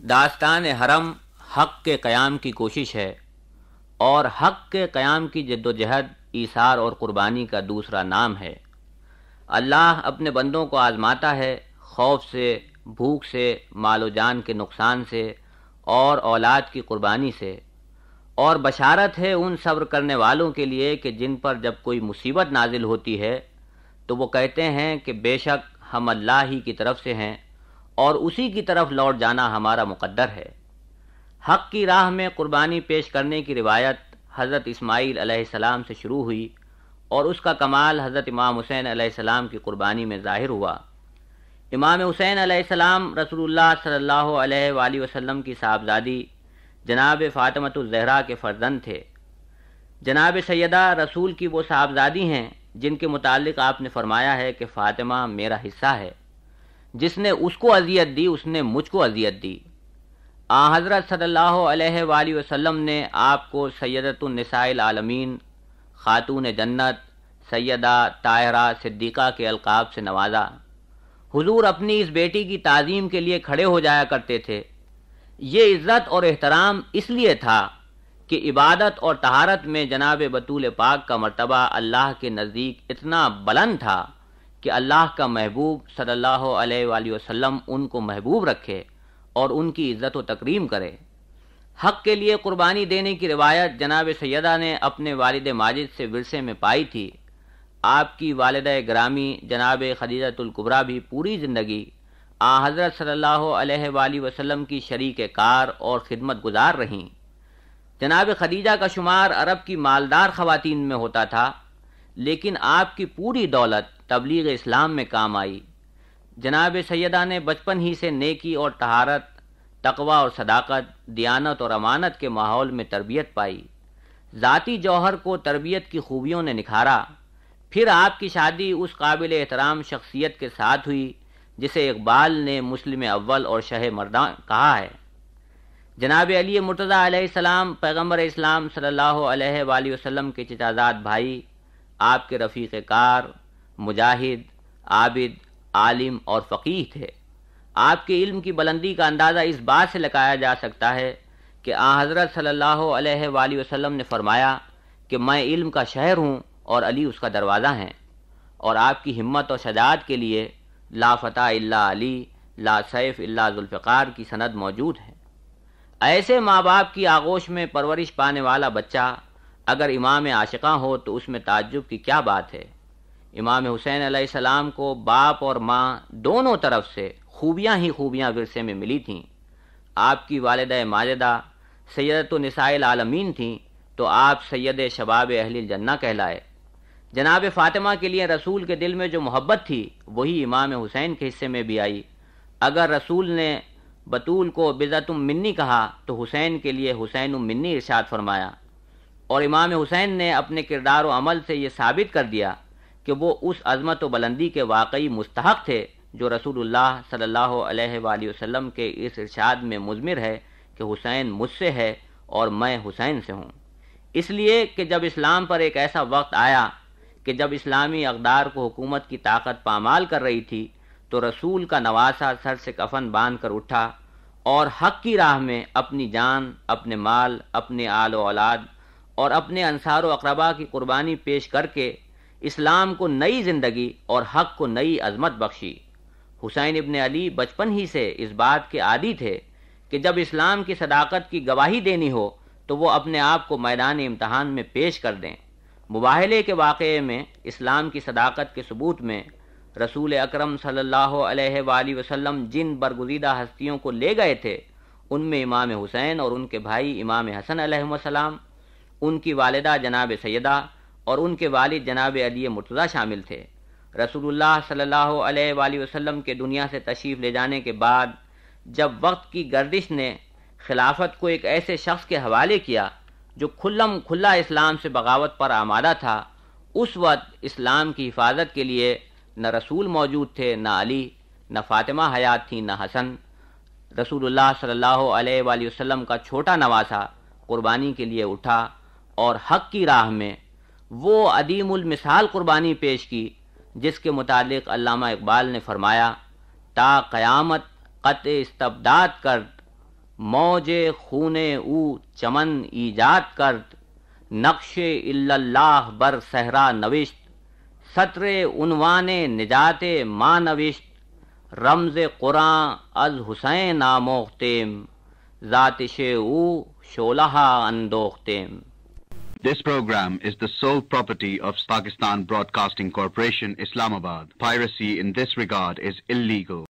داستان حرم حق کے قیام کی کوشش ہے اور حق کے قیام کی جد و جہد ایثار اور قربانی کا دوسرا نام ہے۔ اللہ اپنے بندوں کو آزماتا ہے خوف سے، بھوک سے، مال و جان کے نقصان سے اور اولاد کی قربانی سے، اور بشارت ہے ان صبر کرنے والوں کے لیے کہ جن پر جب کوئی مصیبت نازل ہوتی ہے تو وہ کہتے ہیں کہ بے شک ہم اللہ ہی کی طرف سے ہیں اور اسی کی طرف لوٹ جانا ہمارا مقدر ہے۔ حق کی راہ میں قربانی پیش کرنے کی روایت حضرت اسماعیل علیہ السلام سے شروع ہوئی اور اس کا کمال حضرت امام حسین علیہ السلام کی قربانی میں ظاہر ہوا۔ امام حسین علیہ السلام رسول اللہ صلی اللہ علیہ وآلہ وسلم کی صاحبزادی جناب فاطمۃ الزہرا کے فرزند تھے۔ جناب سیدہ رسول کی وہ صاحبزادی ہیں جن کے متعلق آپ نے فرمایا ہے کہ فاطمہ میرا حصہ ہے، جس نے اس کو اذیت دی اس نے مجھ کو اذیت دی۔ حضرت صلی اللہ علیہ وآلہ وسلم نے آپ کو سیدۃ النساء العالمین، خاتون جنت، سیدہ طاہرہ صدیقہ کے القاب سے نوازا۔ حضور اپنی اس بیٹی کی تعظیم کے لیے کھڑے ہو جایا کرتے تھے۔ یہ عزت اور احترام اس لیے تھا کہ عبادت اور طہارت میں جناب بطول پاک کا مرتبہ اللہ کے نزدیک اتنا بلند تھا کہ اللہ کا محبوب صلی اللہ علیہ وآلہ وسلم ان کو محبوب رکھے اور ان کی عزت و تکریم کرے۔ حق کے لیے قربانی دینے کی روایت جناب سیدہ نے اپنے والد ماجد سے ورثے میں پائی تھی۔ آپ کی والدہ گرامی جناب خدیجہ الکبریٰ بھی پوری زندگی حضرت صلی اللہ علیہ وآلہ وسلم کی شریک کار اور خدمت گزار رہیں۔ جناب خدیجہ کا شمار عرب کی مالدار خواتین میں ہوتا تھا، لیکن آپ کی پوری دولت تبلیغ اسلام میں کام آئی۔ جناب سیدہ نے بچپن ہی سے نیکی اور طہارت، تقوی اور صداقت، دیانت اور امانت کے ماحول میں تربیت پائی۔ ذاتی جوہر کو تربیت کی خوبیوں نے نکھارا۔ پھر آپ کی شادی اس قابل احترام شخصیت کے ساتھ ہوئی جسے اقبال نے مسلم اول اور شہ مرداں کہا ہے۔ جناب علی مرتضیٰ علیہ السلام پیغمبر اسلام صلی اللہ علیہ وآلہ وسلم کے چچا زاد بھائی، آپ کے رفیق کار، مجاہد، عابد، عالم اور فقیہ تھے۔ آپ کے علم کی بلندی کا اندازہ اس بات سے لگایا جا سکتا ہے کہ حضرت صلی اللہ علیہ وآلہ وسلم نے فرمایا کہ میں علم کا شہر ہوں اور علی اس کا دروازہ ہیں، اور آپ کی ہمت اور شجاعت کے لیے لا فتح الا علی، لا سیف الا ذوالفقار کی سند موجود ہے۔ ایسے ماں باپ کی آغوش میں پرورش پانے والا بچہ اگر امام عاشقاں ہو تو اس میں تعجب کی کیا بات ہے۔ امام حسین علیہ السلام کو باپ اور ماں دونوں طرف سے خوبیاں ہی خوبیاں ورثے میں ملی تھیں۔ آپ کی والدہ ماجدہ سیدۃ النساء العالمین تھیں تو آپ سید شباب اہل الجنہ کہلائے۔ جناب فاطمہ کے لیے رسول کے دل میں جو محبت تھی وہی امام حسین کے حصے میں بھی آئی۔ اگر رسول نے بطول کو بضعۃ منی کہا تو حسین کے لیے حسین منی ارشاد فرمایا، اور امام حسین نے اپنے کردار و عمل سے یہ ثابت کر دیا کہ وہ اس عظمت و بلندی کے واقعی مستحق تھے جو رسول اللہ صلی اللہ علیہ وآلہ وسلم کے اس ارشاد میں مضمر ہے کہ حسین مجھ سے ہے اور میں حسین سے ہوں۔ اس لیے کہ جب اسلام پر ایک ایسا وقت آیا کہ جب اسلامی اقدار کو حکومت کی طاقت پامال کر رہی تھی تو رسول کا نواسہ سر سے کفن باندھ کر اٹھا اور حق کی راہ میں اپنی جان، اپنے مال، اپنے آل و اولاد اور اپنے انصار و اقربا کی قربانی پیش کر کے اسلام کو نئی زندگی اور حق کو نئی عظمت بخشی۔ حسین ابن علی بچپن ہی سے اس بات کے عادی تھے کہ جب اسلام کی صداقت کی گواہی دینی ہو تو وہ اپنے آپ کو میدان امتحان میں پیش کر دیں۔ مباہلے کے واقعے میں اسلام کی صداقت کے ثبوت میں رسول اکرم صلی اللہ علیہ وآلہ وسلم جن برگزیدہ ہستیوں کو لے گئے تھے ان میں امام حسین اور ان کے بھائی امام حسن علیہ السلام، ان کی والدہ جناب سیدہ اور ان کے والد جناب علی مرتضیٰ شامل تھے۔ رسول اللہ صلی اللہ علیہ وآلہ وسلم کے دنیا سے تشریف لے جانے کے بعد جب وقت کی گردش نے خلافت کو ایک ایسے شخص کے حوالے کیا جو کھلا اسلام سے بغاوت پر آمادہ تھا، اس وقت اسلام کی حفاظت کے لیے نہ رسول موجود تھے، نہ علی، نہ فاطمہ حیات تھی، نہ حسن۔ رسول اللہ صلی اللہ علیہ وآلہ وسلم کا چھوٹا نواسا قربانی کے لیے اٹھا اور حق کی راہ میں وہ عدیم المثال قربانی پیش کی جس کے متعلق علامہ اقبال نے فرمایا، تا قیامت قطع استبداد کرد موج خون او چمن ایجاد کرد، نقش الا اللہ بر صحرا نوشت، سطر عنوان نجات ما نوشت، رمز قرآن از حسین آموختیم، ذاتش او شعلہ اندوختیم. This program is the sole property of Pakistan Broadcasting Corporation, Islamabad. Piracy in this regard is illegal.